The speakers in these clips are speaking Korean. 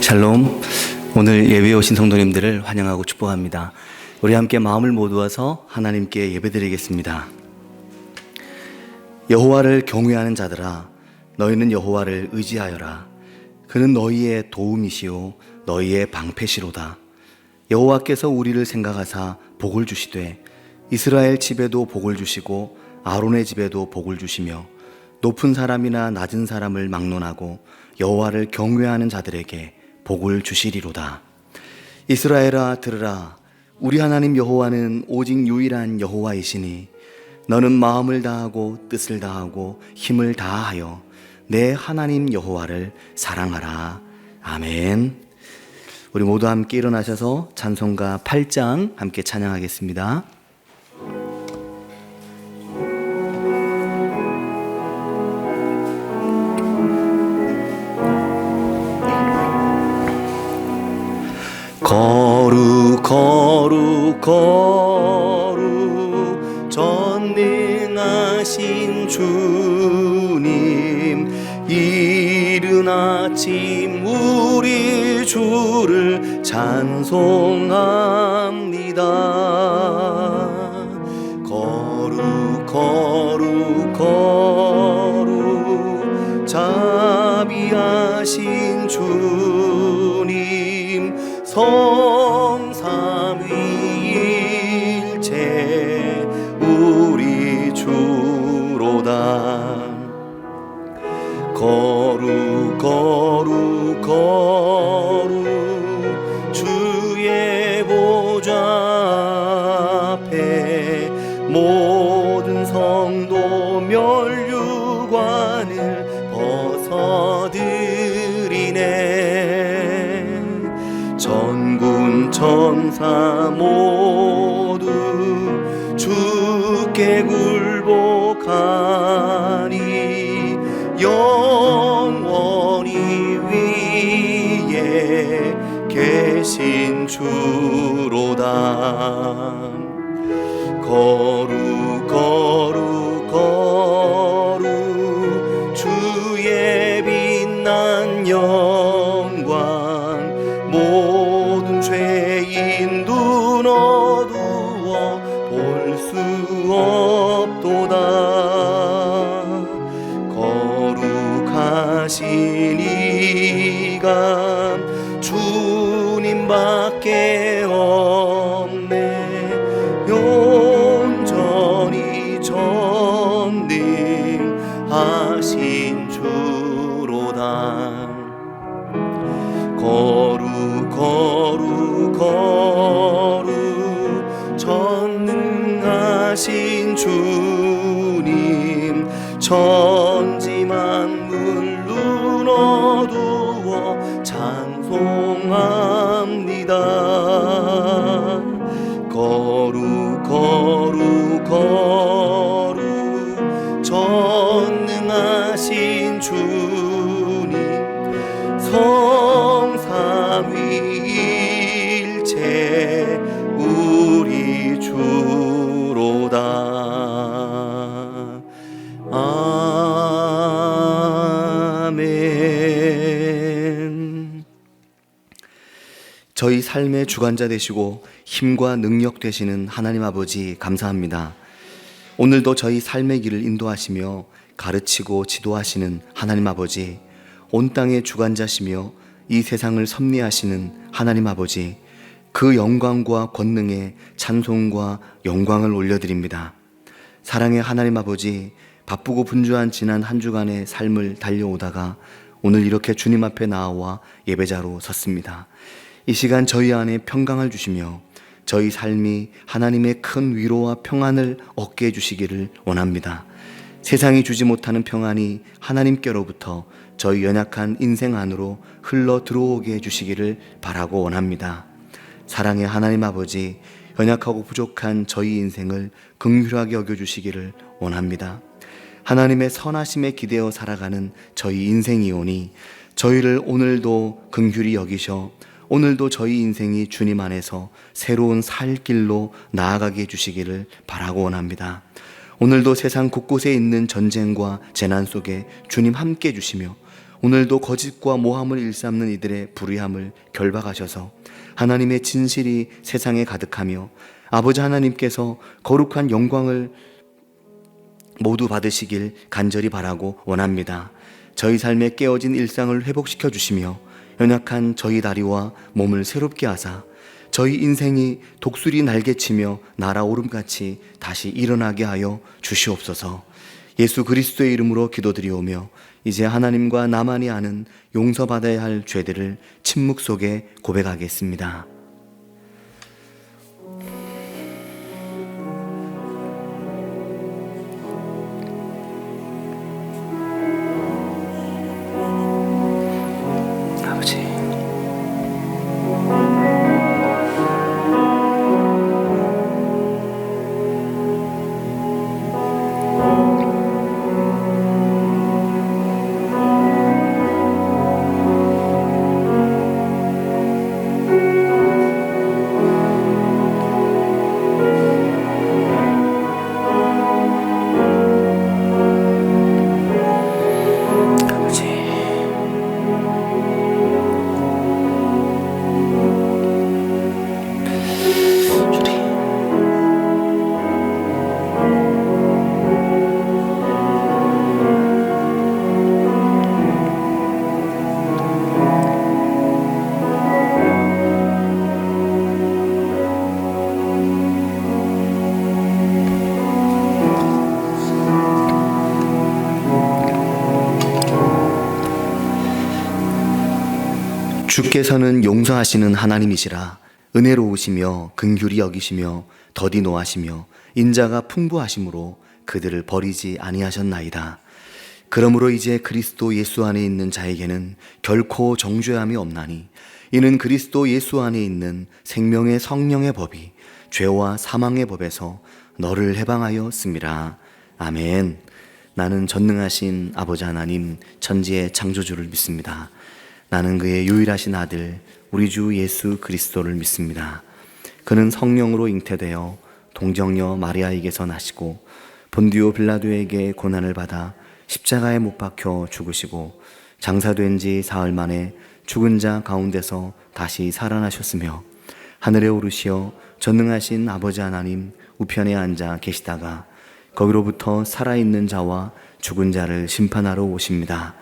샬롬. 오늘 예배에 오신 성도님들을 환영하고 축복합니다. 우리 함께 마음을 모두어서 하나님께 예배드리겠습니다. 여호와를 경외하는 자들아, 너희는 여호와를 의지하여라. 그는 너희의 도움이시오 너희의 방패시로다. 여호와께서 우리를 생각하사 복을 주시되 이스라엘 집에도 복을 주시고 아론의 집에도 복을 주시며 높은 사람이나 낮은 사람을 막론하고 여호와를 경외하는 자들에게 복을 주시리로다. 이스라엘아 들으라. 우리 하나님 여호와는 오직 유일한 여호와이시니 너는 마음을 다하고 뜻을 다하고 힘을 다하여 내 하나님 여호와를 사랑하라. 아멘. 우리 모두 함께 일어나셔서 찬송가 8장 함께 찬양하겠습니다. 거룩 거룩 거룩 전능하신 주님, 이른 아침 우리 주를 찬송합니다. 거룩 거룩 거룩 자비하신 주님, 성삼위일체 우리 주로다. 거룩 거룩 거룩 주의 보좌 앞에 모든 성도 면류관을 벗어드리네. 전군 천사 모두 주께 굴복하니 영원히 위에 계신 주로다. 거룩 거룩 거룩 주의 빛난 영광, 모든 죄인 눈 어두워 볼 수 없도다. 거룩하신 이가 주님밖에 없네. 온전히 전능하신 주로다. 거룩 거룩 거룩 전능하신 주님, 천지 만물 눈 어두워 찬송합니다. 거룩 거룩 거룩 전능하신 주님, 성삼위일체 우리 주로다. 아멘. 저희 삶의 주관자 되시고 힘과 능력 되시는 하나님 아버지, 감사합니다. 오늘도 저희 삶의 길을 인도하시며 가르치고 지도하시는 하나님 아버지, 온 땅의 주관자시며 이 세상을 섭리하시는 하나님 아버지, 그 영광과 권능에 찬송과 영광을 올려드립니다. 사랑의 하나님 아버지, 바쁘고 분주한 지난 한 주간의 삶을 달려오다가 오늘 이렇게 주님 앞에 나와 예배자로 섰습니다. 이 시간 저희 안에 평강을 주시며 저희 삶이 하나님의 큰 위로와 평안을 얻게 해주시기를 원합니다. 세상이 주지 못하는 평안이 하나님께로부터 저희 연약한 인생 안으로 흘러 들어오게 해주시기를 바라고 원합니다. 사랑의 하나님 아버지, 연약하고 부족한 저희 인생을 긍휼하게 여겨주시기를 원합니다. 하나님의 선하심에 기대어 살아가는 저희 인생이오니 저희를 오늘도 긍휼히 여기셔 오늘도 저희 인생이 주님 안에서 새로운 살 길로 나아가게 해주시기를 바라고 원합니다. 오늘도 세상 곳곳에 있는 전쟁과 재난 속에 주님 함께 해주시며 오늘도 거짓과 모함을 일삼는 이들의 불의함을 결박하셔서 하나님의 진실이 세상에 가득하며 아버지 하나님께서 거룩한 영광을 모두 받으시길 간절히 바라고 원합니다. 저희 삶의 깨어진 일상을 회복시켜 주시며 연약한 저희 다리와 몸을 새롭게 하사 저희 인생이 독수리 날개치며 날아오름같이 다시 일어나게 하여 주시옵소서. 예수 그리스도의 이름으로 기도드리오며 이제 하나님과 나만이 아는 용서받아야 할 죄들을 침묵 속에 고백하겠습니다. 주께서는 용서하시는 하나님이시라. 은혜로우시며 긍휼히 여기시며 더디 노하시며 인자가 풍부하심으로 그들을 버리지 아니하셨나이다. 그러므로 이제 그리스도 예수 안에 있는 자에게는 결코 정죄함이 없나니 이는 그리스도 예수 안에 있는 생명의 성령의 법이 죄와 사망의 법에서 너를 해방하였음이라. 아멘. 나는 전능하신 아버지 하나님 천지의 창조주를 믿습니다. 나는 그의 유일하신 아들 우리 주 예수 그리스도를 믿습니다. 그는 성령으로 잉태되어 동정녀 마리아에게서 나시고 본디오 빌라도에게 고난을 받아 십자가에 못 박혀 죽으시고 장사된 지 사흘 만에 죽은 자 가운데서 다시 살아나셨으며 하늘에 오르시어 전능하신 아버지 하나님 우편에 앉아 계시다가 거기로부터 살아있는 자와 죽은 자를 심판하러 오십니다.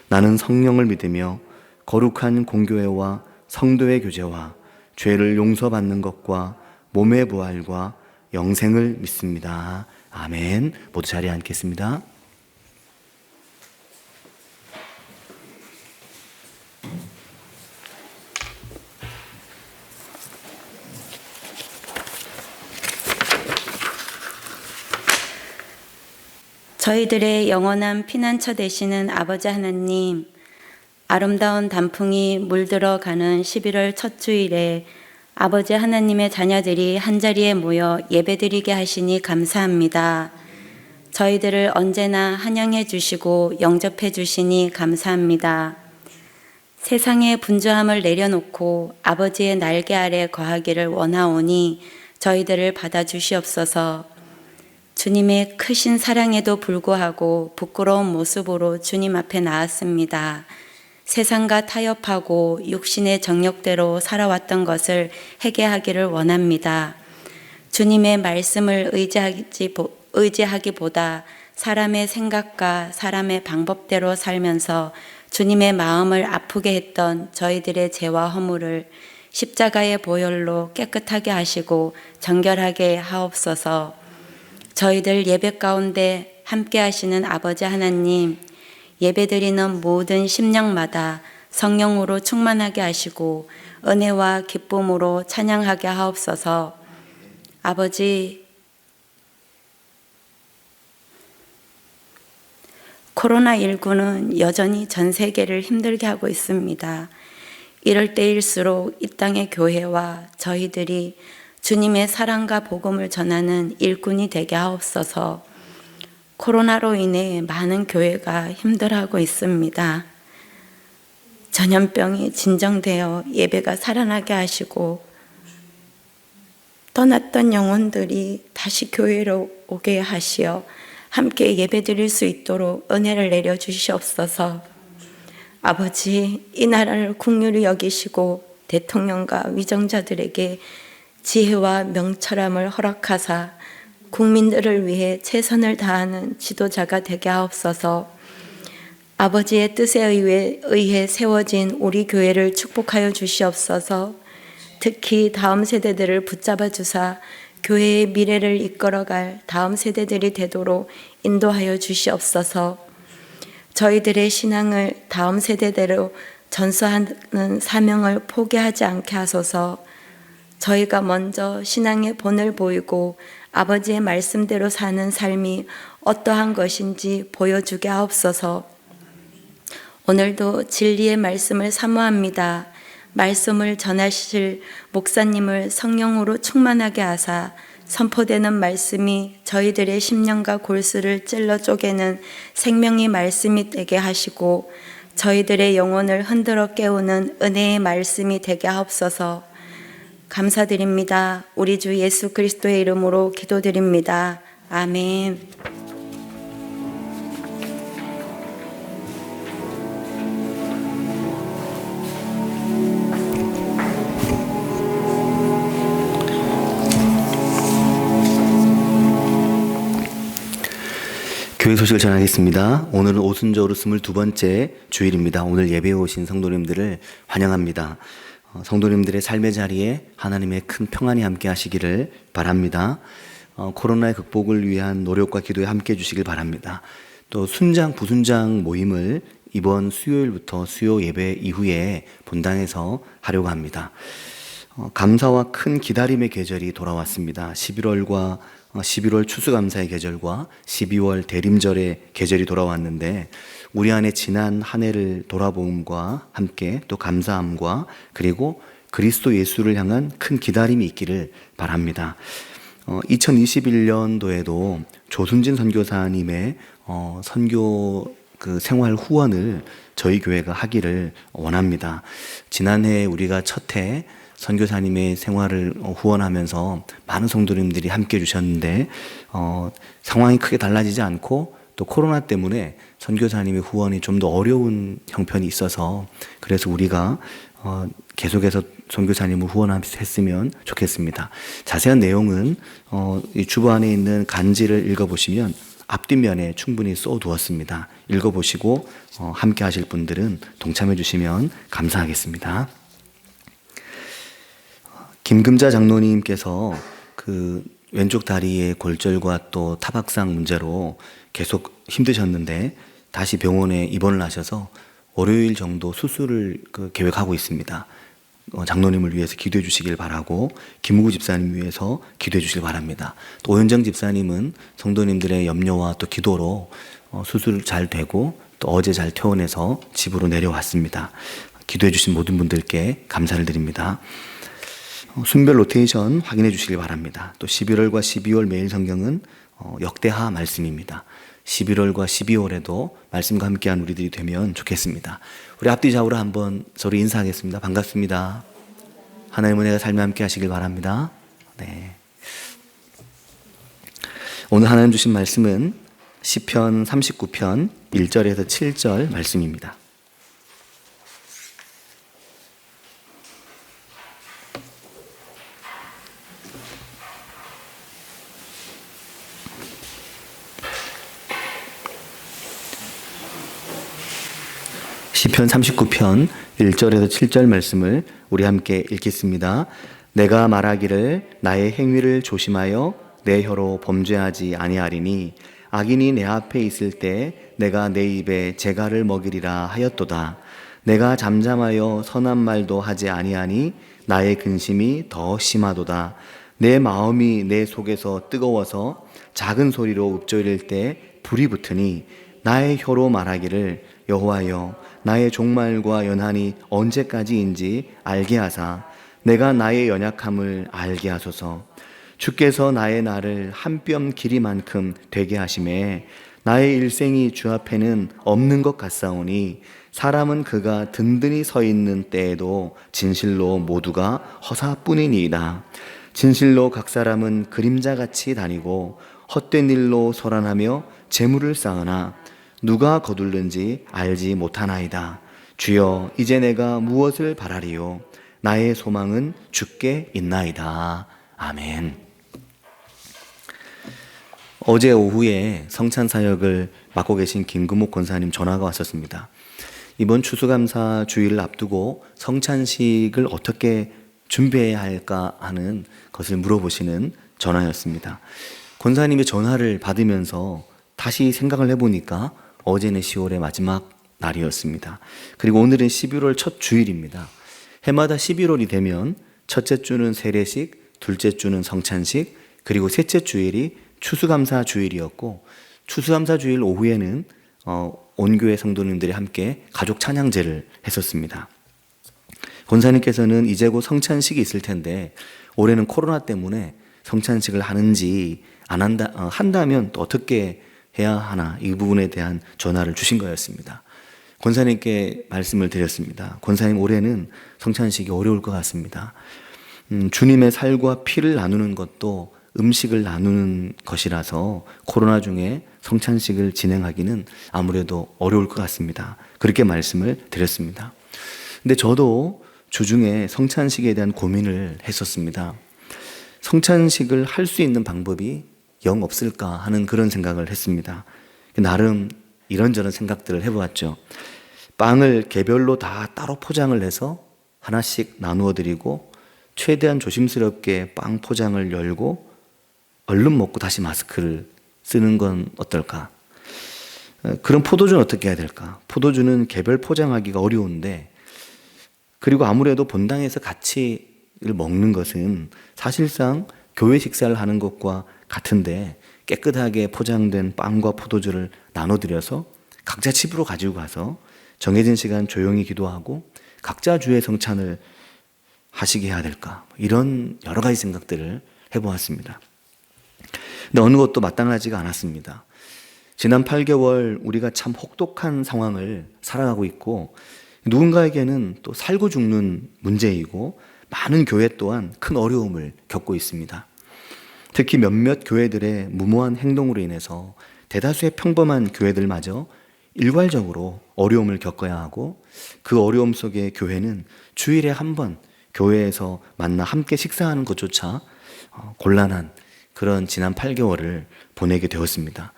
나는 성령을 믿으며 거룩한 공교회와 성도의 교제와 죄를 용서받는 것과 몸의 부활과 영생을 믿습니다. 아멘. 모두 자리에 앉겠습니다. 저희들의 영원한 피난처 되시는 아버지 하나님, 아름다운 단풍이 물들어가는 11월 첫 주일에 아버지 하나님의 자녀들이 한자리에 모여 예배드리게 하시니 감사합니다. 저희들을 언제나 환영해 주시고 영접해 주시니 감사합니다. 세상의 분주함을 내려놓고 아버지의 날개 아래 거하기를 원하오니 저희들을 받아주시옵소서. 주님의 크신 사랑에도 불구하고 부끄러운 모습으로 주님 앞에 나왔습니다. 세상과 타협하고 육신의 정욕대로 살아왔던 것을 회개하기를 원합니다. 주님의 말씀을 의지하기보다 사람의 생각과 사람의 방법대로 살면서 주님의 마음을 아프게 했던 저희들의 죄와 허물을 십자가의 보혈로 깨끗하게 하시고 정결하게 하옵소서. 저희들 예배 가운데 함께 하시는 아버지 하나님, 예배드리는 모든 심령마다 성령으로 충만하게 하시고 은혜와 기쁨으로 찬양하게 하옵소서. 아버지, 코로나19는 여전히 전 세계를 힘들게 하고 있습니다. 이럴 때일수록 이 땅의 교회와 저희들이 주님의 사랑과 복음을 전하는 일꾼이 되게 하옵소서. 코로나로 인해 많은 교회가 힘들어하고 있습니다. 전염병이 진정되어 예배가 살아나게 하시고 떠났던 영혼들이 다시 교회로 오게 하시어 함께 예배드릴 수 있도록 은혜를 내려주시옵소서. 아버지, 이 나라를 긍휼히 여기시고 대통령과 위정자들에게 지혜와 명철함을 허락하사 국민들을 위해 최선을 다하는 지도자가 되게 하옵소서. 아버지의 뜻에 의해 세워진 우리 교회를 축복하여 주시옵소서. 특히 다음 세대들을 붙잡아 주사 교회의 미래를 이끌어갈 다음 세대들이 되도록 인도하여 주시옵소서. 저희들의 신앙을 다음 세대대로 전수하는 사명을 포기하지 않게 하소서. 저희가 먼저 신앙의 본을 보이고 아버지의 말씀대로 사는 삶이 어떠한 것인지 보여주게 하옵소서. 오늘도 진리의 말씀을 사모합니다. 말씀을 전하실 목사님을 성령으로 충만하게 하사 선포되는 말씀이 저희들의 심령과 골수를 찔러 쪼개는 생명의 말씀이 되게 하시고 저희들의 영혼을 흔들어 깨우는 은혜의 말씀이 되게 하옵소서. 감사드립니다. 우리 주 예수 그리스도의 이름으로 기도드립니다. 아멘. 교회 소식을 전하겠습니다. 오늘은 오순절후 22번째 주일입니다. 오늘 예배에 오신 성도님들을 환영합니다. 성도님들의 삶의 자리에 하나님의 큰 평안이 함께 하시기를 바랍니다. 코로나의 극복을 위한 노력과 기도에 함께 해주시길 바랍니다. 또 순장, 부순장 모임을 이번 수요일부터 수요 예배 이후에 본당에서 하려고 합니다. 감사와 큰 기다림의 계절이 돌아왔습니다. 11월 추수감사의 계절과 12월 대림절의 계절이 돌아왔는데 우리 안에 지난 한 해를 돌아보음과 함께 또 감사함과 그리고 그리스도 예수를 향한 큰 기다림이 있기를 바랍니다. 2021년도에도 조순진 선교사님의 선교 생활 후원을 저희 교회가 하기를 원합니다. 지난해 우리가 첫 해 선교사님의 생활을 후원하면서 많은 성도님들이 함께 해주셨는데 상황이 크게 달라지지 않고 또 코로나 때문에 선교사님의 후원이 좀 더 어려운 형편이 있어서 그래서 우리가 계속해서 선교사님을 후원했으면 좋겠습니다. 자세한 내용은 이 주보 안에 있는 간지를 읽어보시면 앞뒷면에 충분히 써두었습니다. 읽어보시고 함께 하실 분들은 동참해 주시면 감사하겠습니다. 김금자 장로님께서 왼쪽 다리의 골절과 또 타박상 문제로 계속 힘드셨는데 다시 병원에 입원을 하셔서 월요일 정도 수술을 계획하고 있습니다. 장로님을 위해서 기도해 주시길 바라고 김우구 집사님 위해서 기도해 주시길 바랍니다. 또 오현정 집사님은 성도님들의 염려와 또 기도로 수술 잘 되고 또 어제 잘 퇴원해서 집으로 내려왔습니다. 기도해 주신 모든 분들께 감사를 드립니다. 순별 로테이션 확인해 주시길 바랍니다. 또 11월과 12월 매일 성경은 역대하 말씀입니다. 11월과 12월에도 말씀과 함께한 우리들이 되면 좋겠습니다. 우리 앞뒤 좌우로 한번 서로 인사하겠습니다. 반갑습니다. 하나님의 은혜가 삶에 함께 하시길 바랍니다. 네. 오늘 하나님 주신 말씀은 시편 39편 1절에서 7절 말씀입니다. 시편 39편 1절에서 7절 말씀을 우리 함께 읽겠습니다. 내가 말하기를 나의 행위를 조심하여 내 혀로 범죄하지 아니하리니 악인이 내 앞에 있을 때 내가 내 입에 재갈을 먹이리라 하였도다. 내가 잠잠하여 선한 말도 하지 아니하니 나의 근심이 더 심하도다. 내 마음이 내 속에서 뜨거워서 작은 소리로 읊조릴 때 불이 붙으니 나의 혀로 말하기를 여호와여 나의 종말과 연한이 언제까지인지 알게 하사 내가 나의 연약함을 알게 하소서. 주께서 나의 날을 한 뼘 길이만큼 되게 하심에 나의 일생이 주 앞에는 없는 것 같사오니 사람은 그가 든든히 서 있는 때에도 진실로 모두가 허사뿐이니이다. 진실로 각 사람은 그림자같이 다니고 헛된 일로 소란하며 재물을 쌓으나 누가 거둘는지 알지 못하나이다. 주여 이제 내가 무엇을 바라리요? 나의 소망은 주께 있나이다. 아멘. 어제 오후에 성찬 사역을 맡고 계신 김금옥 권사님 전화가 왔었습니다. 이번 추수감사 주일을 앞두고 성찬식을 어떻게 준비해야 할까 하는 것을 물어보시는 전화였습니다. 권사님의 전화를 받으면서 다시 생각을 해보니까 어제는 10월의 마지막 날이었습니다. 그리고 오늘은 11월 첫 주일입니다. 해마다 11월이 되면 첫째 주는 세례식, 둘째 주는 성찬식, 그리고 셋째 주일이 추수감사 주일이었고, 추수감사 주일 오후에는 온 교회 성도님들이 함께 가족 찬양제를 했었습니다. 권사님께서는 이제 곧 성찬식이 있을 텐데 올해는 코로나 때문에 성찬식을 하는지 한다면 또 어떻게 해야 하나, 이 부분에 대한 전화를 주신 거였습니다. 권사님께 말씀을 드렸습니다. 권사님, 올해는 성찬식이 어려울 것 같습니다. 주님의 살과 피를 나누는 것도 음식을 나누는 것이라서 코로나 중에 성찬식을 진행하기는 아무래도 어려울 것 같습니다. 그렇게 말씀을 드렸습니다. 근데 저도 주중에 성찬식에 대한 고민을 했었습니다. 성찬식을 할 수 있는 방법이 영 없을까 하는 그런 생각을 했습니다. 나름 이런저런 생각들을 해보았죠. 빵을 개별로 다 따로 포장을 해서 하나씩 나누어 드리고, 최대한 조심스럽게 빵 포장을 열고 얼른 먹고 다시 마스크를 쓰는 건 어떨까? 그럼 포도주는 어떻게 해야 될까? 포도주는 개별 포장하기가 어려운데, 그리고 아무래도 본당에서 같이 먹는 것은 사실상 교회 식사를 하는 것과 같은데, 깨끗하게 포장된 빵과 포도주를 나눠드려서 각자 집으로 가지고 가서 정해진 시간 조용히 기도하고 각자 주의 성찬을 하시게 해야 될까? 이런 여러 가지 생각들을 해보았습니다. 근데 어느 것도 마땅하지가 않았습니다. 지난 8개월 우리가 참 혹독한 상황을 살아가고 있고, 누군가에게는 또 살고 죽는 문제이고, 많은 교회 또한 큰 어려움을 겪고 있습니다. 특히 몇몇 교회들의 무모한 행동으로 인해서 대다수의 평범한 교회들마저 일괄적으로 어려움을 겪어야 하고, 그 어려움 속에 교회는 주일에 한 번 교회에서 만나 함께 식사하는 것조차 곤란한 그런 지난 8개월을 보내게 되었습니다.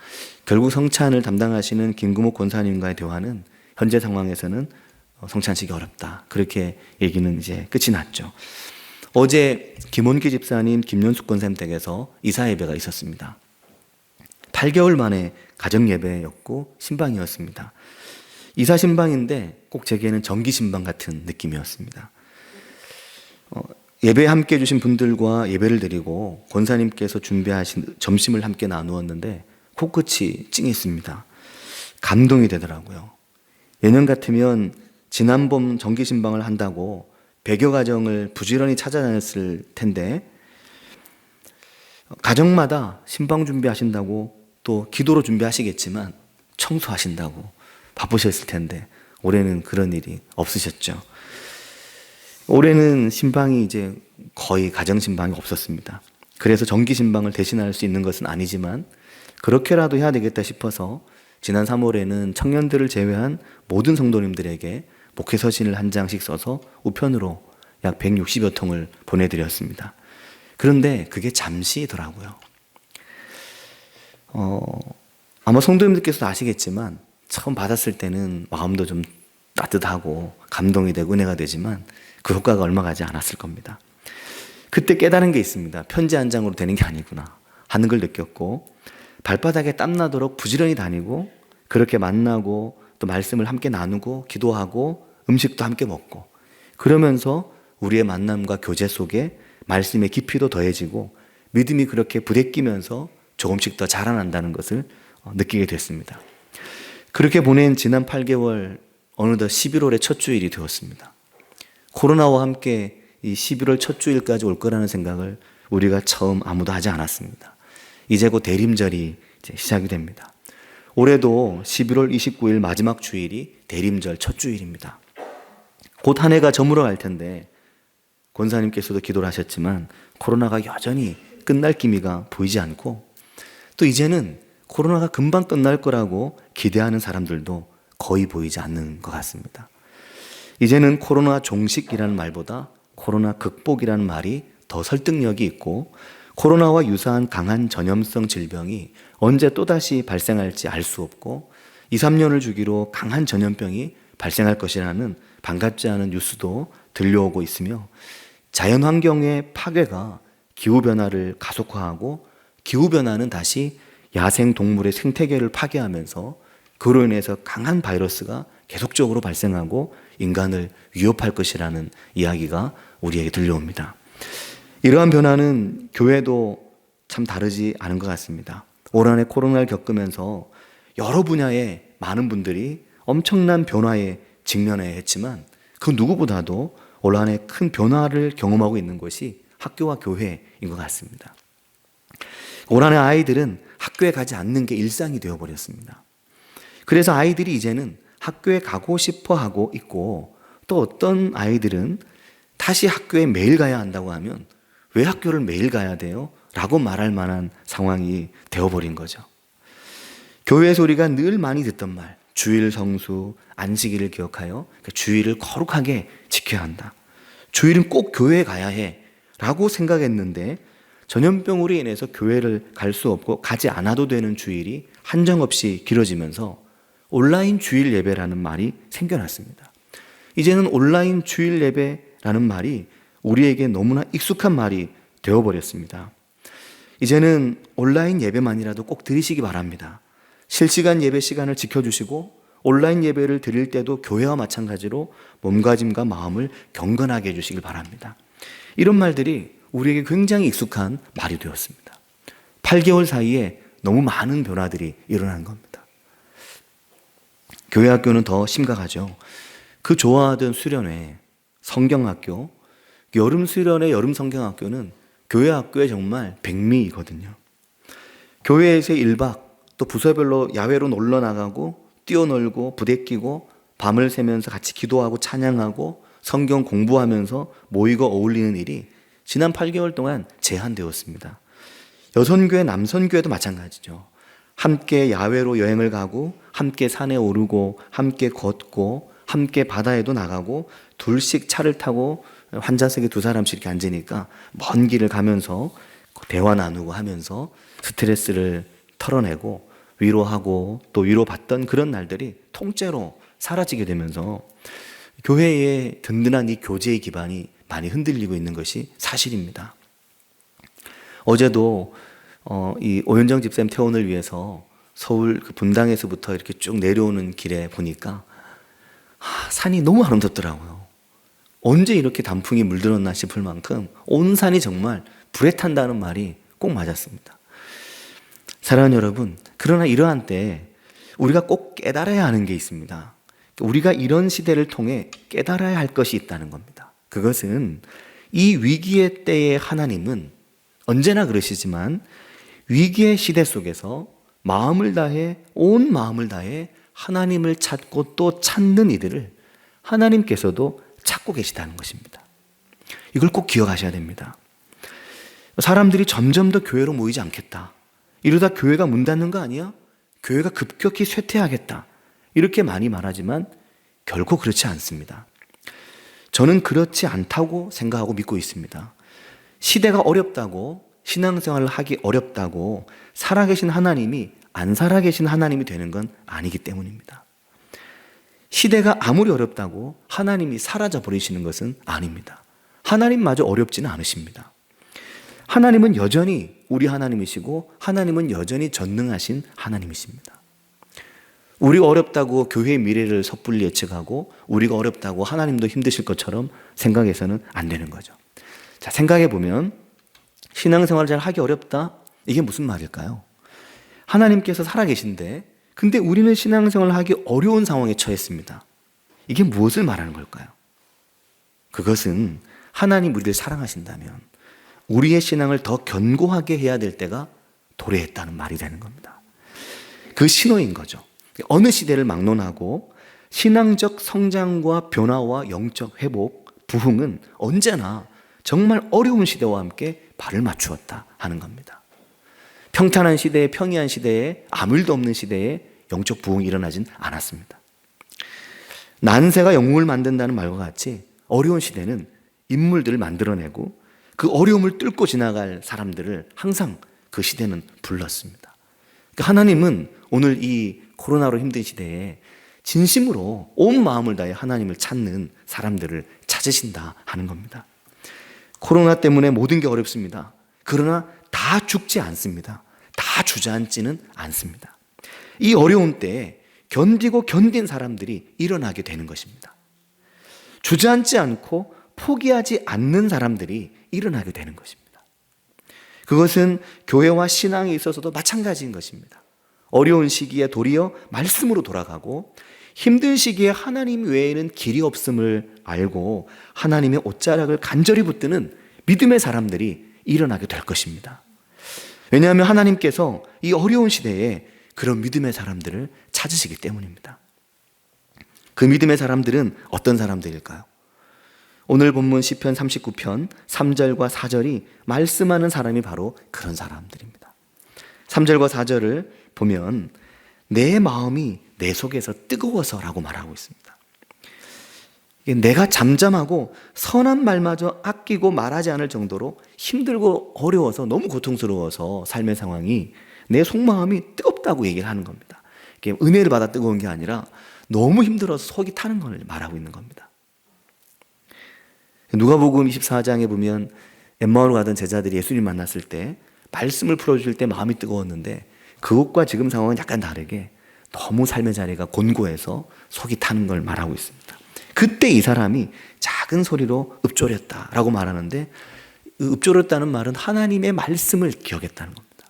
결국 성찬을 담당하시는 김금옥 권사님과의 대화는 현재 상황에서는 성찬식이 어렵다, 그렇게 얘기는 이제 끝이 났죠. 어제 김원기 집사님, 김연숙 권사님 댁에서 이사 예배가 있었습니다. 8개월 만에 가정 예배였고 신방이었습니다. 이사 신방인데 꼭 제게는 정기 신방 같은 느낌이었습니다. 예배에 함께 해주신 분들과 예배를 드리고 권사님께서 준비하신 점심을 함께 나누었는데 코끝이 찡했습니다. 감동이 되더라고요. 예년 같으면 지난 봄 정기 신방을 한다고 100여 가정을 부지런히 찾아다녔을 텐데, 가정마다 신방 준비하신다고 또 기도로 준비하시겠지만 청소하신다고 바쁘셨을 텐데 올해는 그런 일이 없으셨죠. 올해는 신방이 이제 거의 가정 신방이 없었습니다. 그래서 정기 신방을 대신할 수 있는 것은 아니지만 그렇게라도 해야 되겠다 싶어서 지난 3월에는 청년들을 제외한 모든 성도님들에게 목회 서신을 한 장씩 써서 우편으로 약 160여 통을 보내드렸습니다. 그런데 그게 잠시더라고요. 아마 성도님들께서도 아시겠지만 처음 받았을 때는 마음도 좀 따뜻하고 감동이 되고 은혜가 되지만 그 효과가 얼마 가지 않았을 겁니다. 그때 깨달은 게 있습니다. 편지 한 장으로 되는 게 아니구나 하는 걸 느꼈고, 발바닥에 땀나도록 부지런히 다니고 그렇게 만나고 또 말씀을 함께 나누고 기도하고 음식도 함께 먹고, 그러면서 우리의 만남과 교제 속에 말씀의 깊이도 더해지고 믿음이 그렇게 부대끼면서 조금씩 더 자라난다는 것을 느끼게 됐습니다. 그렇게 보낸 지난 8개월, 어느덧 11월의 첫 주일이 되었습니다. 코로나와 함께 이 11월 첫 주일까지 올 거라는 생각을 우리가 처음 아무도 하지 않았습니다. 이제 곧 대림절이 이제 시작이 됩니다. 올해도 11월 29일 마지막 주일이 대림절 첫 주일입니다. 곧 한 해가 저물어 갈 텐데, 권사님께서도 기도를 하셨지만 코로나가 여전히 끝날 기미가 보이지 않고, 또 이제는 코로나가 금방 끝날 거라고 기대하는 사람들도 거의 보이지 않는 것 같습니다. 이제는 코로나 종식이라는 말보다 코로나 극복이라는 말이 더 설득력이 있고, 코로나와 유사한 강한 전염성 질병이 언제 또다시 발생할지 알 수 없고 2, 3년을 주기로 강한 전염병이 발생할 것이라는 반갑지 않은 뉴스도 들려오고 있으며, 자연환경의 파괴가 기후변화를 가속화하고 기후변화는 다시 야생동물의 생태계를 파괴하면서 그로 인해서 강한 바이러스가 계속적으로 발생하고 인간을 위협할 것이라는 이야기가 우리에게 들려옵니다. 이러한 변화는 교회도 참 다르지 않은 것 같습니다. 올 한해 코로나를 겪으면서 여러 분야의 많은 분들이 엄청난 변화에 직면해야 했지만 그 누구보다도 올 한해 큰 변화를 경험하고 있는 것이 학교와 교회인 것 같습니다. 올 한해 아이들은 학교에 가지 않는 게 일상이 되어버렸습니다. 그래서 아이들이 이제는 학교에 가고 싶어 하고 있고, 또 어떤 아이들은 다시 학교에 매일 가야 한다고 하면 왜 학교를 매일 가야 돼요? 라고 말할 만한 상황이 되어버린 거죠. 교회에서 우리가 늘 많이 듣던 말, 주일 성수, 안식일을 기억하여 주일을 거룩하게 지켜야 한다. 주일은 꼭 교회에 가야 해 라고 생각했는데, 전염병으로 인해서 교회를 갈 수 없고 가지 않아도 되는 주일이 한정없이 길어지면서 온라인 주일 예배라는 말이 생겨났습니다. 이제는 온라인 주일 예배라는 말이 우리에게 너무나 익숙한 말이 되어버렸습니다. 이제는 온라인 예배만이라도 꼭 드리시기 바랍니다. 실시간 예배 시간을 지켜주시고 온라인 예배를 드릴 때도 교회와 마찬가지로 몸가짐과 마음을 경건하게 해주시길 바랍니다. 이런 말들이 우리에게 굉장히 익숙한 말이 되었습니다. 8개월 사이에 너무 많은 변화들이 일어난 겁니다. 교회 학교는 더 심각하죠. 그 좋아하던 수련회, 성경학교, 여름 수련회, 여름 성경학교는 교회 학교에 정말 백미이거든요. 교회에서 1박, 또 부서별로 야외로 놀러 나가고 뛰어놀고 부대끼고 밤을 새면서 같이 기도하고 찬양하고 성경 공부하면서 모이고 어울리는 일이 지난 8개월 동안 제한되었습니다. 여선교회, 남선교회도 마찬가지죠. 함께 야외로 여행을 가고 함께 산에 오르고 함께 걷고 함께 바다에도 나가고 둘씩 차를 타고 환자석에 2사람씩 이렇게 앉으니까 먼 길을 가면서 대화 나누고 하면서 스트레스를 털어내고 위로하고 또 위로받던 그런 날들이 통째로 사라지게 되면서 교회의 든든한 이 교제의 기반이 많이 흔들리고 있는 것이 사실입니다. 어제도 이 오현정 집사님 퇴원을 위해서 서울 그 분당에서부터 이렇게 쭉 내려오는 길에 보니까 산이 너무 아름답더라고요. 언제 이렇게 단풍이 물들었나 싶을 만큼 온 산이 정말 불에 탄다는 말이 꼭 맞았습니다. 사랑하는 여러분, 그러나 이러한 때 우리가 꼭 깨달아야 하는 게 있습니다. 우리가 이런 시대를 통해 깨달아야 할 것이 있다는 겁니다. 그것은 이 위기의 때에 하나님은 언제나 그러시지만 위기의 시대 속에서 마음을 다해, 온 마음을 다해 하나님을 찾고 또 찾는 이들을 하나님께서도 찾고 계시다는 것입니다. 이걸 꼭 기억하셔야 됩니다. 사람들이 점점 더 교회로 모이지 않겠다. 이러다 교회가 문 닫는 거 아니야? 교회가 급격히 쇠퇴하겠다. 이렇게 많이 말하지만 결코 그렇지 않습니다. 저는 그렇지 않다고 생각하고 믿고 있습니다. 시대가 어렵다고, 신앙생활을 하기 어렵다고 살아계신 하나님이 안 살아계신 하나님이 되는 건 아니기 때문입니다. 시대가 아무리 어렵다고 하나님이 사라져 버리시는 것은 아닙니다. 하나님마저 어렵지는 않으십니다. 하나님은 여전히 우리 하나님이시고 하나님은 여전히 전능하신 하나님이십니다. 우리가 어렵다고 교회의 미래를 섣불리 예측하고 우리가 어렵다고 하나님도 힘드실 것처럼 생각해서는 안 되는 거죠. 자, 생각해 보면 신앙생활을 잘 하기 어렵다? 이게 무슨 말일까요? 하나님께서 살아계신데 근데 우리는 신앙생활을 하기 어려운 상황에 처했습니다. 이게 무엇을 말하는 걸까요? 그것은 하나님 우리를 사랑하신다면 우리의 신앙을 더 견고하게 해야 될 때가 도래했다는 말이 되는 겁니다. 그 신호인 거죠. 어느 시대를 막론하고 신앙적 성장과 변화와 영적 회복, 부흥은 언제나 정말 어려운 시대와 함께 발을 맞추었다 하는 겁니다. 평탄한 시대에, 평이한 시대에, 아무 일도 없는 시대에 영적 부흥이 일어나진 않았습니다. 난세가 영웅을 만든다는 말과 같이 어려운 시대는 인물들을 만들어내고 그 어려움을 뚫고 지나갈 사람들을 항상 그 시대는 불렀습니다. 그러니까 하나님은 오늘 이 코로나로 힘든 시대에 진심으로 온 마음을 다해 하나님을 찾는 사람들을 찾으신다 하는 겁니다. 코로나 때문에 모든 게 어렵습니다. 그러나 다 죽지 않습니다. 다 주저앉지는 않습니다. 이 어려운 때에 견디고 견딘 사람들이 일어나게 되는 것입니다. 주저앉지 않고 포기하지 않는 사람들이 일어나게 되는 것입니다. 그것은 교회와 신앙에 있어서도 마찬가지인 것입니다. 어려운 시기에 도리어 말씀으로 돌아가고 힘든 시기에 하나님 외에는 길이 없음을 알고 하나님의 옷자락을 간절히 붙드는 믿음의 사람들이 일어나게 될 것입니다. 왜냐하면 하나님께서 이 어려운 시대에 그런 믿음의 사람들을 찾으시기 때문입니다. 그 믿음의 사람들은 어떤 사람들일까요? 오늘 본문 시편 39편 3절과 4절이 말씀하는 사람이 바로 그런 사람들입니다. 3절과 4절을 보면 내 마음이 내 속에서 뜨거워서라고 말하고 있습니다. 내가 잠잠하고 선한 말마저 아끼고 말하지 않을 정도로 힘들고 어려워서 너무 고통스러워서 삶의 상황이 내 속마음이 뜨겁다고 얘기를 하는 겁니다. 은혜를 받아 뜨거운 게 아니라 너무 힘들어서 속이 타는 걸 말하고 있는 겁니다. 누가복음 24장에 보면 엠마오로 가던 제자들이 예수님 만났을 때 말씀을 풀어줄 때 마음이 뜨거웠는데 그것과 지금 상황은 약간 다르게 너무 삶의 자리가 곤고해서 속이 타는 걸 말하고 있습니다. 그때 이 사람이 작은 소리로 읊조렸다라고 말하는데 읊조렸다는 말은 하나님의 말씀을 기억했다는 겁니다.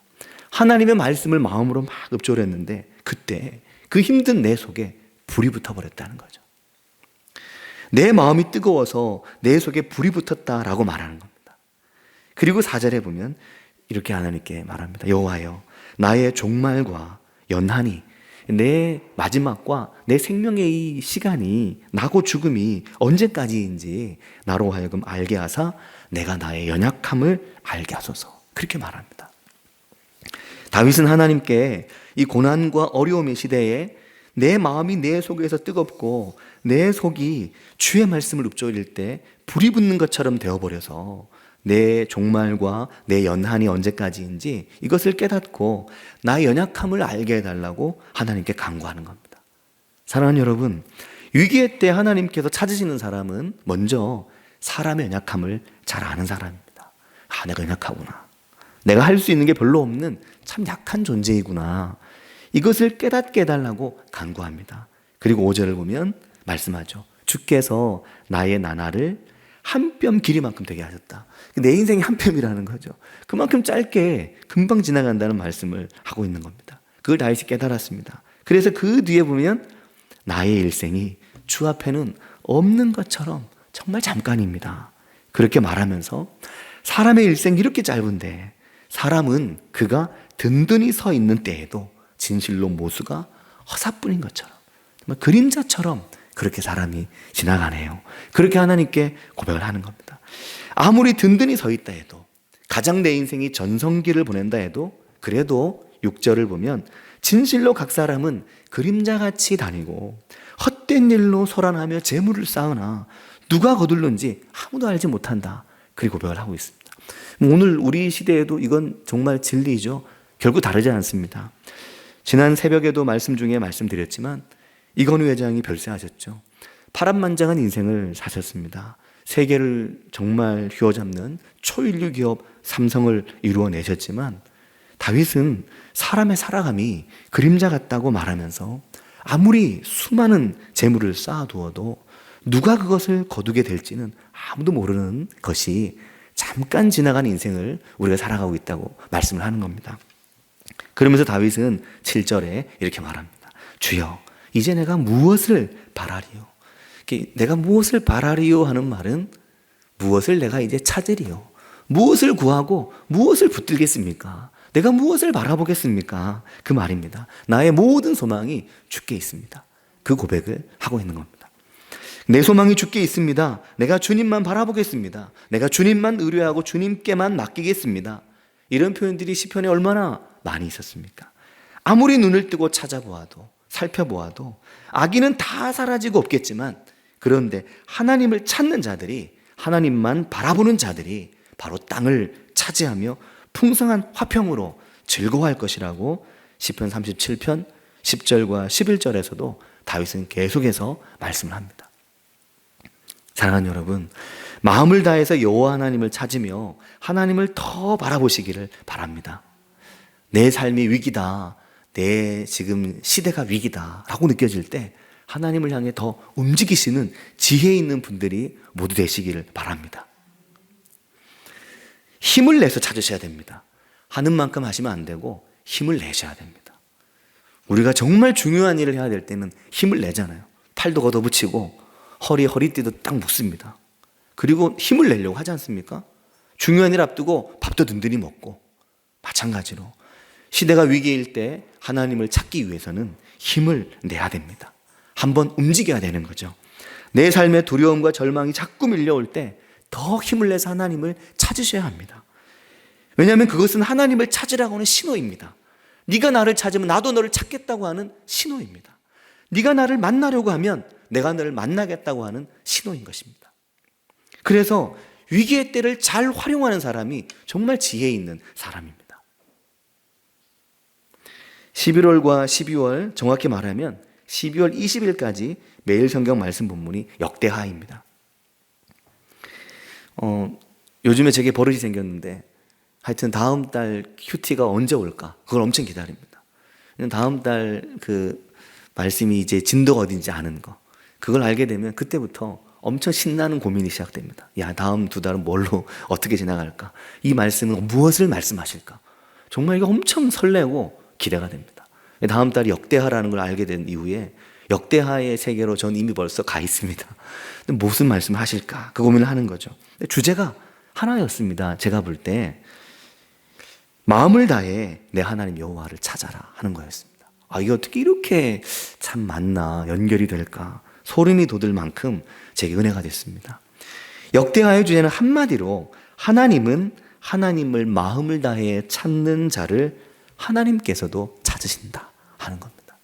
하나님의 말씀을 마음으로 막 읊조렸는데 그때 그 힘든 내 속에 불이 붙어버렸다는 거죠. 내 마음이 뜨거워서 내 속에 불이 붙었다라고 말하는 겁니다. 그리고 4절에 보면 이렇게 하나님께 말합니다. 여호와여 나의 종말과 연한이 내 마지막과 내 생명의 이 시간이 나고 죽음이 언제까지인지 나로 하여금 알게 하사 내가 나의 연약함을 알게 하소서. 그렇게 말합니다. 다윗은 하나님께 이 고난과 어려움의 시대에 내 마음이 내 속에서 뜨겁고 내 속이 주의 말씀을 읊조릴 때 불이 붙는 것처럼 되어버려서 내 종말과 내 연한이 언제까지인지 이것을 깨닫고 나의 연약함을 알게 해달라고 하나님께 간구하는 겁니다. 사랑하는 여러분, 위기의 때 하나님께서 찾으시는 사람은 먼저 사람의 연약함을 잘 아는 사람입니다. 아, 내가 연약하구나. 내가 할 수 있는 게 별로 없는 참 약한 존재이구나. 이것을 깨닫게 해달라고 간구합니다. 그리고 5절을 보면 말씀하죠. 주께서 나의 나날을 한 뼘 길이만큼 되게 하셨다. 내 인생이 한 뼘이라는 거죠. 그만큼 짧게 금방 지나간다는 말씀을 하고 있는 겁니다. 그걸 다윗이 깨달았습니다. 그래서 그 뒤에 보면 나의 일생이 주 앞에는 없는 것처럼 정말 잠깐입니다. 그렇게 말하면서 사람의 일생이 이렇게 짧은데 사람은 그가 든든히 서 있는 때에도 진실로 모수가 허사뿐인 것처럼 정말 그림자처럼 그렇게 사람이 지나가네요. 그렇게 하나님께 고백을 하는 겁니다. 아무리 든든히 서 있다 해도 가장 내 인생이 전성기를 보낸다 해도 그래도 6절을 보면 진실로 각 사람은 그림자같이 다니고 헛된 일로 소란하며 재물을 쌓으나 누가 거둘는지 아무도 알지 못한다. 그리고 고백을 하고 있습니다. 오늘 우리 시대에도 이건 정말 진리죠. 결국 다르지 않습니다. 지난 새벽에도 말씀 중에 말씀드렸지만 이건우 회장이 별세하셨죠. 파란만장한 인생을 사셨습니다. 세계를 정말 휘어잡는 초인류 기업 삼성을 이루어내셨지만 다윗은 사람의 살아감이 그림자 같다고 말하면서 아무리 수많은 재물을 쌓아두어도 누가 그것을 거두게 될지는 아무도 모르는 것이 잠깐 지나간 인생을 우리가 살아가고 있다고 말씀을 하는 겁니다. 그러면서 다윗은 7절에 이렇게 말합니다. 주여 이제 내가 무엇을 바라리요? 내가 무엇을 바라리요 하는 말은 무엇을 내가 이제 찾으리요? 무엇을 구하고 무엇을 붙들겠습니까? 내가 무엇을 바라보겠습니까? 그 말입니다. 나의 모든 소망이 주께 있습니다. 그 고백을 하고 있는 겁니다. 내 소망이 주께 있습니다. 내가 주님만 바라보겠습니다. 내가 주님만 의뢰하고 주님께만 맡기겠습니다. 이런 표현들이 시편에 얼마나 많이 있었습니까? 아무리 눈을 뜨고 찾아보아도 살펴보아도 악인은 다 사라지고 없겠지만, 그런데 하나님을 찾는 자들이, 하나님만 바라보는 자들이 바로 땅을 차지하며 풍성한 화평으로 즐거워할 것이라고 시편 37편 10절과 11절에서도 다윗은 계속해서 말씀을 합니다. 사랑하는 여러분, 마음을 다해서 여호와 하나님을 찾으며 하나님을 더 바라보시기를 바랍니다. 내 삶이 위기다, 내 지금 시대가 위기다 라고 느껴질 때 하나님을 향해 더 움직이시는 지혜 있는 분들이 모두 되시기를 바랍니다. 힘을 내서 찾으셔야 됩니다. 하는 만큼 하시면 안 되고 힘을 내셔야 됩니다. 우리가 정말 중요한 일을 해야 될 때는 힘을 내잖아요. 팔도 걷어붙이고 허리띠도 딱 묶습니다. 그리고 힘을 내려고 하지 않습니까? 중요한 일 앞두고 밥도 든든히 먹고, 마찬가지로 시대가 위기일 때 하나님을 찾기 위해서는 힘을 내야 됩니다. 한번 움직여야 되는 거죠. 내 삶의 두려움과 절망이 자꾸 밀려올 때 더 힘을 내서 하나님을 찾으셔야 합니다. 왜냐하면 그것은 하나님을 찾으라고 하는 신호입니다. 네가 나를 찾으면 나도 너를 찾겠다고 하는 신호입니다. 네가 나를 만나려고 하면 내가 너를 만나겠다고 하는 신호인 것입니다. 그래서 위기의 때를 잘 활용하는 사람이 정말 지혜 있는 사람입니다. 11월과 12월, 정확히 말하면 12월 20일까지 매일 성경 말씀 본문이 역대하입니다. 요즘에 제게 버릇이 생겼는데, 하여튼 다음 달 큐티가 언제 올까? 그걸 엄청 기다립니다. 다음 달 그 말씀이 이제 진도가 어딘지 아는 거, 그걸 알게 되면 그때부터 엄청 신나는 고민이 시작됩니다. 야, 다음 두 달은 뭘로 어떻게 지나갈까? 이 말씀은 무엇을 말씀하실까? 정말 이게 엄청 설레고 기대가 됩니다. 다음 달이 역대하라는 걸 알게 된 이후에 역대하의 세계로 전 이미 벌써 가 있습니다. 근데 무슨 말씀을 하실까? 그 고민을 하는 거죠. 주제가 하나였습니다. 제가 볼 때 마음을 다해 내 하나님 여호와를 찾아라 하는 거였습니다. 이게 어떻게 이렇게 참 맞나, 연결이 될까, 소름이 돋을 만큼 제게 은혜가 됐습니다. 역대하의 주제는 한마디로 하나님은 하나님을 마음을 다해 찾는 자를 하나님께서도 찾으신다 하는 겁니다.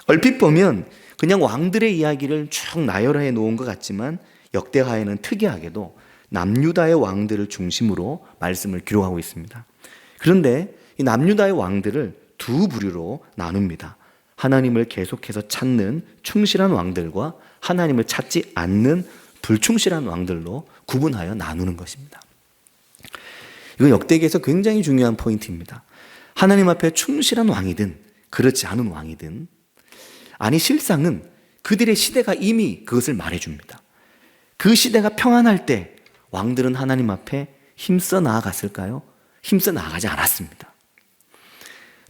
얼핏 보면 그냥 왕들의 이야기를 쭉 나열해 놓은 것 같지만 역대하에는 특이하게도 남유다의 왕들을 중심으로 말씀을 기록하고 있습니다. 그런데 이 남유다의 왕들을 두 부류로 나눕니다. 하나님을 계속해서 찾는 충실한 왕들과 하나님을 찾지 않는 불충실한 왕들로 구분하여 나누는 것입니다. 이건 역대기에서 굉장히 중요한 포인트입니다. 하나님 앞에 충실한 왕이든 그렇지 않은 왕이든, 아니 실상은 그들의 시대가 이미 그것을 말해줍니다. 그 시대가 평안할 때 왕들은 하나님 앞에 힘써 나아갔을까요? 힘써 나아가지 않았습니다.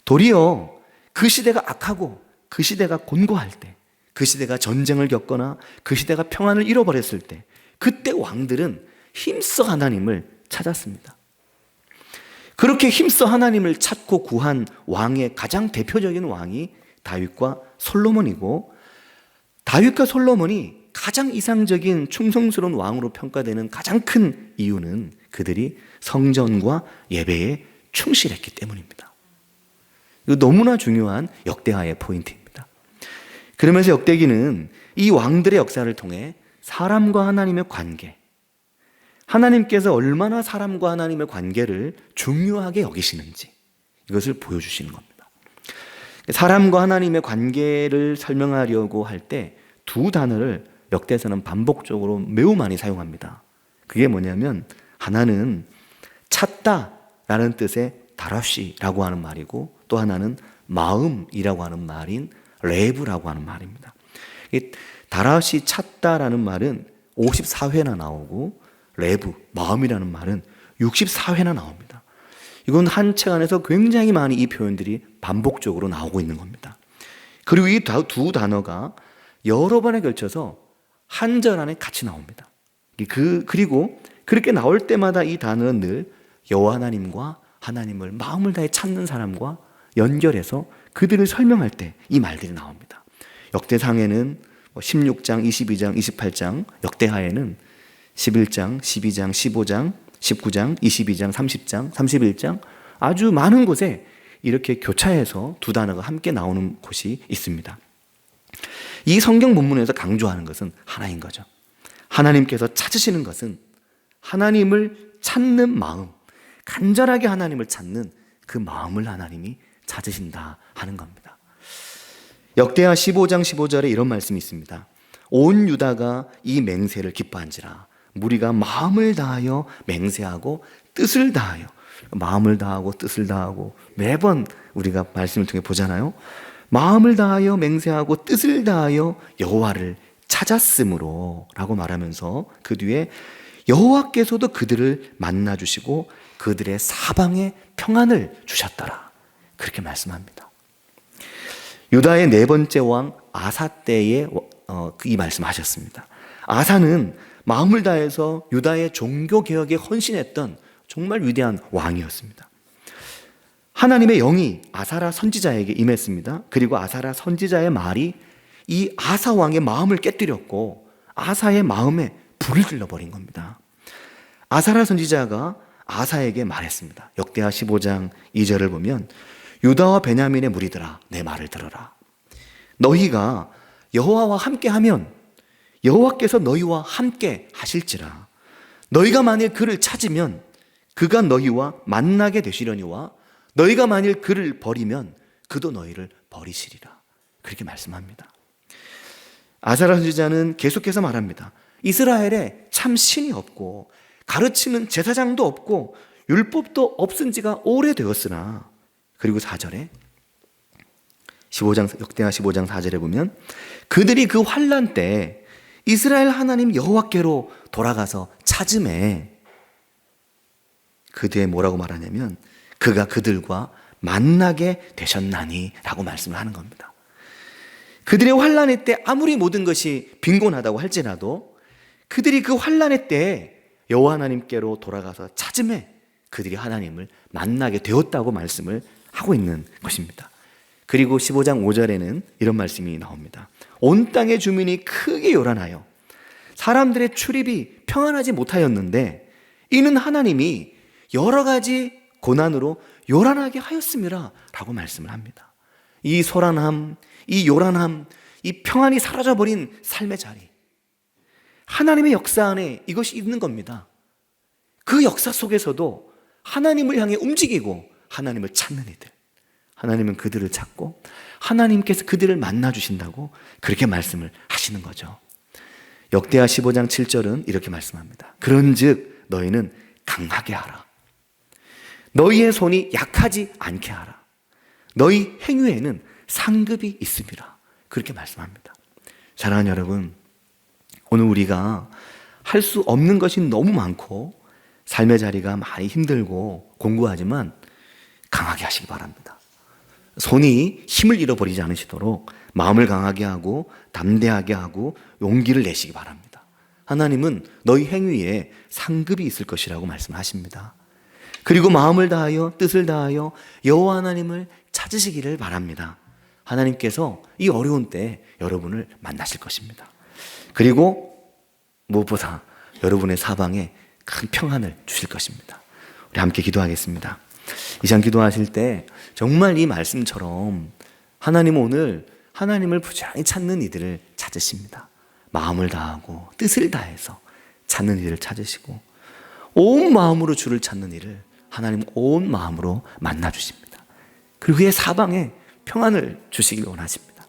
도리어 그 시대가 악하고 그 시대가 곤고할 때, 그 시대가 전쟁을 겪거나 그 시대가 평안을 잃어버렸을 때, 그때 왕들은 힘써 하나님을 찾았습니다. 그렇게 힘써 하나님을 찾고 구한 왕의 가장 대표적인 왕이 다윗과 솔로몬이고, 다윗과 솔로몬이 가장 이상적인 충성스러운 왕으로 평가되는 가장 큰 이유는 그들이 성전과 예배에 충실했기 때문입니다. 이거 너무나 중요한 역대하의 포인트입니다. 그러면서 역대기는 이 왕들의 역사를 통해 사람과 하나님의 관계, 하나님께서 얼마나 사람과 하나님의 관계를 중요하게 여기시는지 이것을 보여주시는 겁니다. 사람과 하나님의 관계를 설명하려고 할 때 두 단어를 역대에서는 반복적으로 매우 많이 사용합니다. 그게 뭐냐면, 하나는 찾다라는 뜻의 다라쉬라고 하는 말이고, 또 하나는 마음이라고 하는 말인 레브라고 하는 말입니다. 다라쉬 찾다라는 말은 54회나 나오고, 레브 마음이라는 말은 64회나 나옵니다. 이건 한 책 안에서 굉장히 많이 이 표현들이 반복적으로 나오고 있는 겁니다. 그리고 이 두 단어가 여러 번에 걸쳐서 한 절 안에 같이 나옵니다. 그리고 그렇게 나올 때마다 이 단어는 늘 여호와 하나님과 하나님을 마음을 다해 찾는 사람과 연결해서 그들을 설명할 때 이 말들이 나옵니다. 역대상에는 16장, 22장, 28장, 역대하에는 11장, 12장, 15장, 19장, 22장, 30장, 31장, 아주 많은 곳에 이렇게 교차해서 두 단어가 함께 나오는 곳이 있습니다. 이 성경 본문에서 강조하는 것은 하나인 거죠. 하나님께서 찾으시는 것은 하나님을 찾는 마음, 간절하게 하나님을 찾는 그 마음을 하나님이 찾으신다 하는 겁니다. 역대하 15장 15절에 이런 말씀이 있습니다. 온 유다가 이 맹세를 기뻐한지라. 무리가 마음을 다하여 맹세하고 뜻을 다하여, 마음을 다하고 뜻을 다하고 매번 우리가 말씀을 통해 보잖아요. 마음을 다하여 맹세하고 뜻을 다하여 여호와를 찾았으므로 라고 말하면서 그 뒤에 여호와께서도 그들을 만나주시고 그들의 사방에 평안을 주셨더라, 그렇게 말씀합니다. 유다의 네 번째 왕 아사 때에 이 말씀하셨습니다. 아사는 마음을 다해서 유다의 종교개혁에 헌신했던 정말 위대한 왕이었습니다. 하나님의 영이 아사라 선지자에게 임했습니다. 그리고 아사라 선지자의 말이 이 아사 왕의 마음을 깨뜨렸고 아사의 마음에 불을 질러버린 겁니다. 아사라 선지자가 아사에게 말했습니다. 역대하 15장 2절을 보면 유다와 베냐민의 무리들아, 내 말을 들어라. 너희가 여호와와 함께하면 여호와께서 너희와 함께 하실지라. 너희가 만일 그를 찾으면 그가 너희와 만나게 되시려니와 너희가 만일 그를 버리면 그도 너희를 버리시리라, 그렇게 말씀합니다. 아사라 선지자는 계속해서 말합니다. 이스라엘에 참 신이 없고 가르치는 제사장도 없고 율법도 없은 지가 오래되었으나, 그리고 4절에 역대하 15장 4절에 보면 그들이 그 환난 때 이스라엘 하나님 여호와께로 돌아가서 찾음에, 그 뒤에 뭐라고 말하냐면 그가 그들과 만나게 되셨나니 라고 말씀을 하는 겁니다. 그들의 환난의 때 아무리 모든 것이 빈곤하다고 할지라도 그들이 그 환난의 때에 여호와 하나님께로 돌아가서 찾음에 그들이 하나님을 만나게 되었다고 말씀을 하고 있는 것입니다. 그리고 15장 5절에는 이런 말씀이 나옵니다. 온 땅의 주민이 크게 요란하여 사람들의 출입이 평안하지 못하였는데 이는 하나님이 여러 가지 고난으로 요란하게 하였음이라 라고 말씀을 합니다. 이 소란함, 이 요란함, 이 평안이 사라져버린 삶의 자리, 하나님의 역사 안에 이것이 있는 겁니다. 그 역사 속에서도 하나님을 향해 움직이고 하나님을 찾는 이들, 하나님은 그들을 찾고 하나님께서 그들을 만나주신다고 그렇게 말씀을 하시는 거죠. 역대하 15장 7절은 이렇게 말씀합니다. 그런즉 너희는 강하게 하라. 너희의 손이 약하지 않게 하라. 너희 행위에는 상급이 있음이라, 그렇게 말씀합니다. 사랑하는 여러분, 오늘 우리가 할 수 없는 것이 너무 많고 삶의 자리가 많이 힘들고 공고하지만 강하게 하시기 바랍니다. 손이 힘을 잃어버리지 않으시도록 마음을 강하게 하고 담대하게 하고 용기를 내시기 바랍니다. 하나님은 너희 행위에 상급이 있을 것이라고 말씀하십니다. 그리고 마음을 다하여 뜻을 다하여 여호와 하나님을 찾으시기를 바랍니다. 하나님께서 이 어려운 때에 여러분을 만나실 것입니다. 그리고 무엇보다 여러분의 사방에 큰 평안을 주실 것입니다. 우리 함께 기도하겠습니다. 이 시간 기도하실 때 정말 이 말씀처럼 하나님은 오늘 하나님을 부지런히 찾는 이들을 찾으십니다. 마음을 다하고 뜻을 다해서 찾는 이들을 찾으시고 온 마음으로 주를 찾는 이를 하나님 온 마음으로 만나주십니다. 그리고 그의 사방에 평안을 주시길 원하십니다.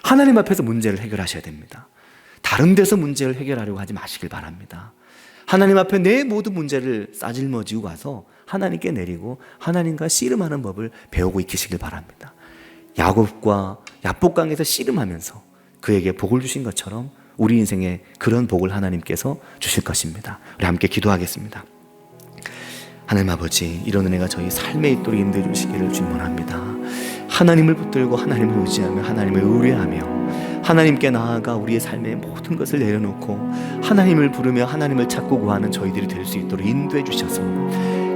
하나님 앞에서 문제를 해결하셔야 됩니다. 다른 데서 문제를 해결하려고 하지 마시길 바랍니다. 하나님 앞에 내 모든 문제를 싸질머지고 가서 하나님께 내리고 하나님과 씨름하는 법을 배우고 익히시길 바랍니다. 야곱과 야복강에서 씨름하면서 그에게 복을 주신 것처럼 우리 인생에 그런 복을 하나님께서 주실 것입니다. 우리 함께 기도하겠습니다. 하나님 아버지, 이런 은혜가 저희 삶에 있도록 인도해 주시기를 축원합니다. 하나님을 붙들고 하나님을 의지하며 하나님을 의뢰하며 하나님께 나아가 우리의 삶의 모든 것을 내려놓고 하나님을 부르며 하나님을 찾고 구하는 저희들이 될 수 있도록 인도해 주셔서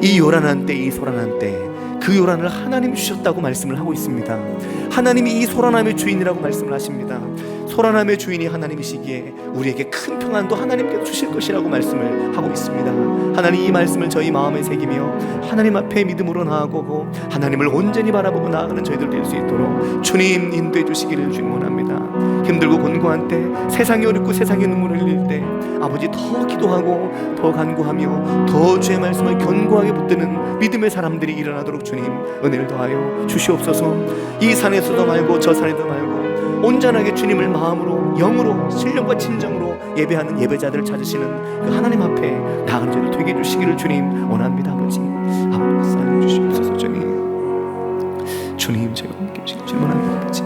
이 요란한 때, 이 소란한 때 그 요란을 하나님이 주셨다고 말씀을 하고 있습니다. 하나님이 이 소란함의 주인이라고 말씀을 하십니다. 소란함의 주인이 하나님이시기에 우리에게 큰 평안도 하나님께서 주실 것이라고 말씀을 하고 있습니다. 하나님, 이 말씀을 저희 마음에 새기며 하나님 앞에 믿음으로 나아가고 하나님을 온전히 바라보고 나아가는 저희들 될 수 있도록 주님 인도해 주시기를 주님 원합니다. 힘들고 곤고한 때, 세상이 어렵고 세상에 눈물을 흘릴 때 아버지 더 기도하고 더 간구하며 더 주의 말씀을 견고하게 붙드는 믿음의 사람들이 일어나도록 주님 은혜를 더하여 주시옵소서. 이 산에서도 말고 저 산에도 말고 온전하게 주님을 마음으로 영으로 신령과 진정으로 예배하는 예배자들을 찾으시는 그 하나님 앞에 나아가는 저희들 되게 해주시기를 주님 원합니다. 아버지 사랑해 주시옵소서. 주님 제가 함께 해주시길 주님 원합니다. 아버지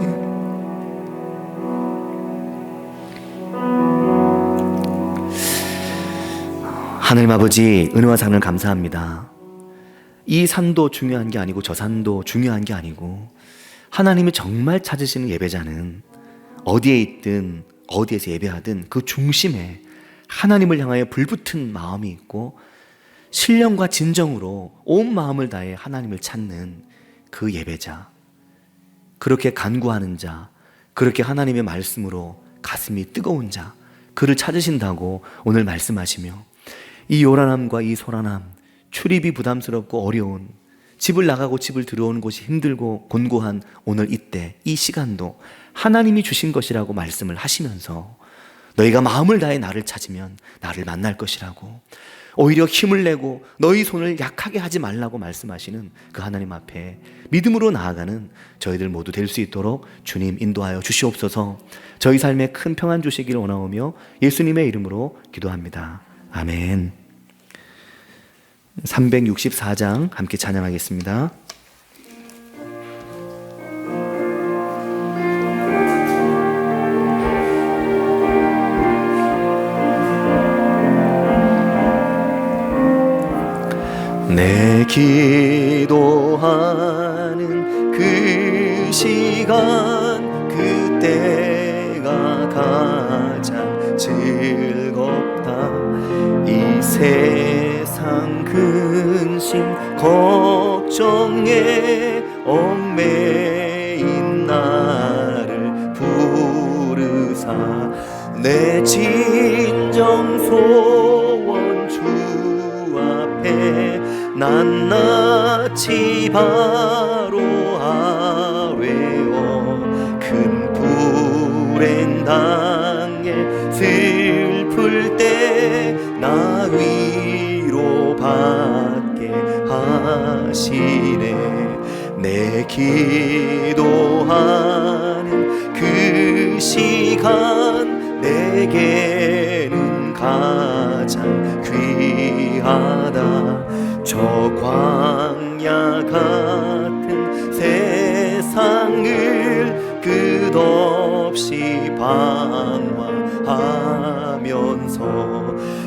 하나님 아버지, 은혜와 사랑을 감사합니다. 이 산도 중요한 게 아니고 저 산도 중요한 게 아니고 하나님이 정말 찾으시는 예배자는 어디에 있든 어디에서 예배하든 그 중심에 하나님을 향하여 불붙은 마음이 있고 신령과 진정으로 온 마음을 다해 하나님을 찾는 그 예배자, 그렇게 간구하는 자, 그렇게 하나님의 말씀으로 가슴이 뜨거운 자, 그를 찾으신다고 오늘 말씀하시며 이 요란함과 이 소란함, 출입이 부담스럽고 어려운, 집을 나가고 집을 들어오는 곳이 힘들고 곤고한 오늘 이때 이 시간도 하나님이 주신 것이라고 말씀을 하시면서 너희가 마음을 다해 나를 찾으면 나를 만날 것이라고, 오히려 힘을 내고 너희 손을 약하게 하지 말라고 말씀하시는 그 하나님 앞에 믿음으로 나아가는 저희들 모두 될 수 있도록 주님 인도하여 주시옵소서. 저희 삶에 큰 평안 주시기를 원하오며 예수님의 이름으로 기도합니다. 아멘. 364장 함께 찬양하겠습니다. 내 기도하는 그 시간, 그때가 가장 즐겁다. 이 세상 근심 걱정에 얽매인 나를 부르사 내 진정 소원 주 앞에 낱낱이 바로 아뢰어 큰 불행 당해 슬플 때 나 위로받게 하시네. 내 기도하는 그 시간 내게는 가장 귀하다. 저 광야 같은 세상을 끝없이 방황하면서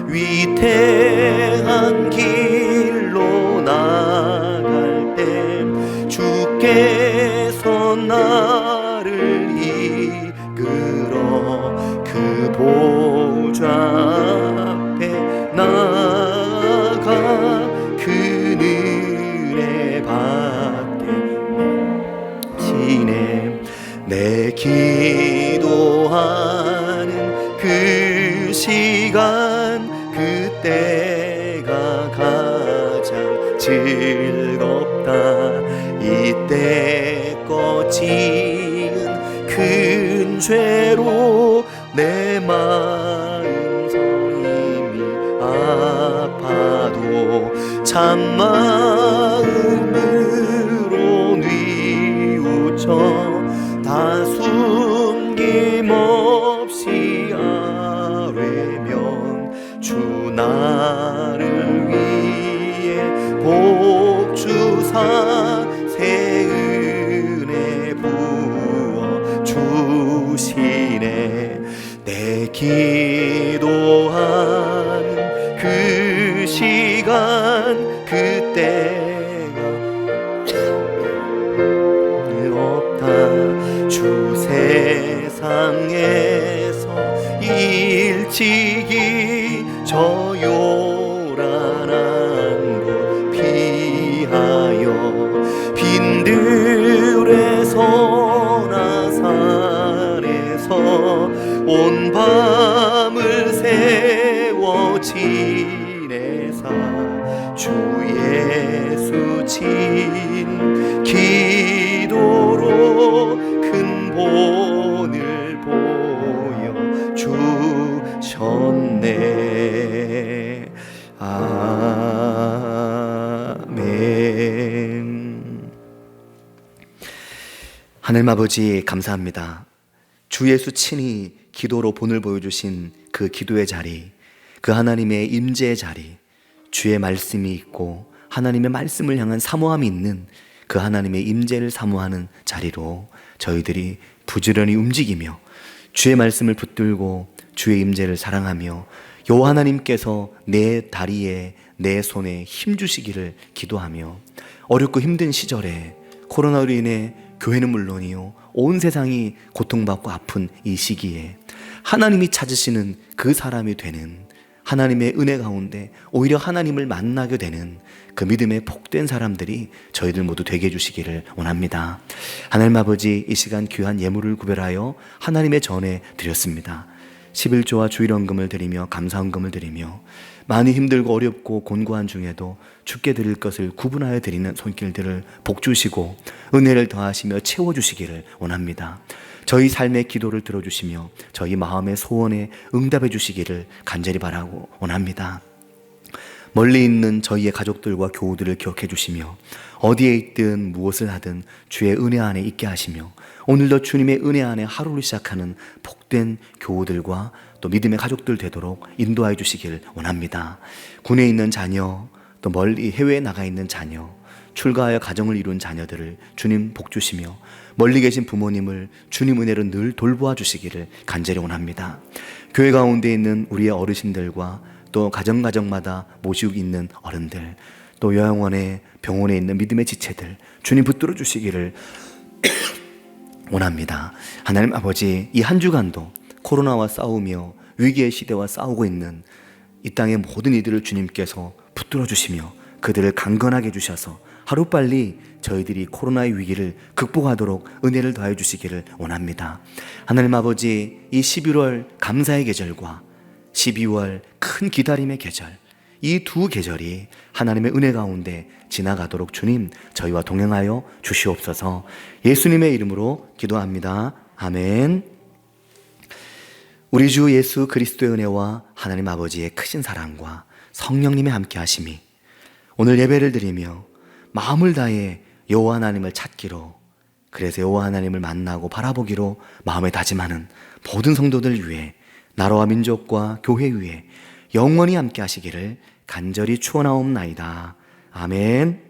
위태한 길로 나갈 때 주께서 나를 이끌어 그 보좌 앞에 나아가 그 은혜 받게 지내. 내 기도하는 그 시간 그때가 가장 즐겁다. 이때껏 지은 큰 죄로 내 마음서 이미 아파도 참마음으로 뉘우쳐 다 숨김없이 아뢰면 주 나를 위해 복 주사 새 은혜 부어 주시네. 내 기도하는 그 시간 그때가 없다. 주 세상에서 일찍이 저 요란한 곳 피하여 빈들에서나 산에서 온 밤을 세워 지내사 주 예수 진 기도로 큰 본을 보여주셨네. 아멘. 하나님 아버지 감사합니다. 주 예수 친히 기도로 본을 보여주신 그 기도의 자리, 그 하나님의 임재의 자리, 주의 말씀이 있고 하나님의 말씀을 향한 사모함이 있는 그 하나님의 임재를 사모하는 자리로 저희들이 부지런히 움직이며 주의 말씀을 붙들고 주의 임재를 사랑하며 여호와 하나님께서 내 다리에 내 손에 힘 주시기를 기도하며 어렵고 힘든 시절에 코로나로 인해 교회는 물론이요 온 세상이 고통받고 아픈 이 시기에 하나님이 찾으시는 그 사람이 되는 하나님의 은혜 가운데 오히려 하나님을 만나게 되는 그 믿음의 복된 사람들이 저희들 모두 되게 해주시기를 원합니다. 하나님 아버지, 이 시간 귀한 예물을 구별하여 하나님의 전에 드렸습니다. 11조와 주일헌금을 드리며 감사헌금을 드리며 많이 힘들고 어렵고 곤고한 중에도 주께 드릴 것을 구분하여 드리는 손길들을 복주시고 은혜를 더하시며 채워주시기를 원합니다. 저희 삶의 기도를 들어주시며 저희 마음의 소원에 응답해 주시기를 간절히 바라고 원합니다. 멀리 있는 저희의 가족들과 교우들을 기억해 주시며 어디에 있든 무엇을 하든 주의 은혜 안에 있게 하시며 오늘도 주님의 은혜 안에 하루를 시작하는 복된 교우들과 또 믿음의 가족들 되도록 인도하여 주시길 원합니다. 군에 있는 자녀, 또 멀리 해외에 나가 있는 자녀, 출가하여 가정을 이룬 자녀들을 주님 복주시며 멀리 계신 부모님을 주님 은혜로 늘 돌보아 주시기를 간절히 원합니다. 교회 가운데 있는 우리의 어르신들과 또 가정마다 모시고 있는 어른들, 또 요양원에 병원에 있는 믿음의 지체들 주님 붙들어 주시기를 원합니다. 하나님 아버지, 이 한 주간도 코로나와 싸우며 위기의 시대와 싸우고 있는 이 땅의 모든 이들을 주님께서 붙들어 주시며 그들을 강건하게 해주셔서 하루빨리 저희들이 코로나의 위기를 극복하도록 은혜를 더해 주시기를 원합니다. 하나님 아버지, 이 11월 감사의 계절과 12월 큰 기다림의 계절, 이 두 계절이 하나님의 은혜 가운데 지나가도록 주님 저희와 동행하여 주시옵소서. 예수님의 이름으로 기도합니다. 아멘. 우리 주 예수 그리스도의 은혜와 하나님 아버지의 크신 사랑과 성령님의 함께 하심이 오늘 예배를 드리며 마음을 다해 여호와 하나님을 찾기로, 그래서 여호와 하나님을 만나고 바라보기로 마음에 다짐하는 모든 성도들 위해, 나라와 민족과 교회 위에 영원히 함께 하시기를 간절히 축원하옵나이다. 아멘.